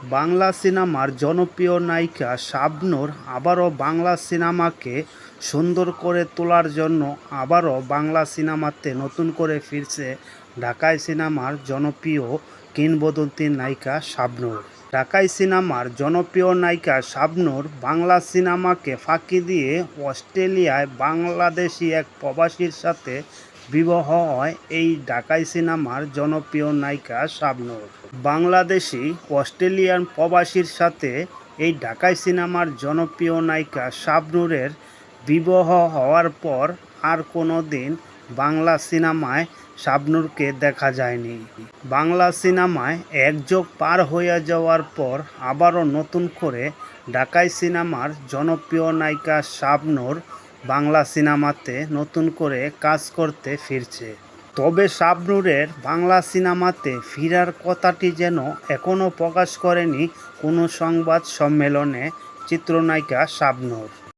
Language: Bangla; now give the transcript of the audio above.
বাংলা সিনেমার জনপ্রিয় নায়িকা শাবনূর আবারও বাংলা সিনেমাকে সুন্দর করে তোলার জন্য আবারও বাংলা সিনেমাতে নতুন করে ফিরছে ঢাকাই সিনেমার জনপ্রিয় কিংবদন্তি নায়িকা শাবনূর। ঢাকাই সিনেমার জনপ্রিয় নায়িকা শাবনূর বাংলা সিনেমাকে ফাঁকি দিয়ে অস্ট্রেলিয়ায় বাংলাদেশি এক প্রবাসীর সাথে বিবাহ হয় এই ঢাকাই সিনেমার জনপ্রিয় নায়িকা শাবনূর। বাংলাদেশি অস্ট্রেলিয়ান প্রবাসীর সাথে এই ঢাকাই সিনেমার জনপ্রিয় নায়িকা শাবনূরের বিবাহ হওয়ার পর আর কোনো দিন বাংলা সিনেমায় শাবনূরকে দেখা যায়নি। বাংলা সিনেমায় এক যুগ পার হয়ে যাওয়ার পর আবারও নতুন করে ঢাকাই সিনেমার জনপ্রিয় নায়িকা শাবনূর বাংলা সিনেমাতে নতুন করে কাজ করতে ফিরছে। তবে শাবনূরের বাংলা সিনেমাতে ফেরার কথাটি যেন এখনও প্রকাশ করেনি কোনো সংবাদ সম্মেলনে চিত্রনায়িকা শাবনূর।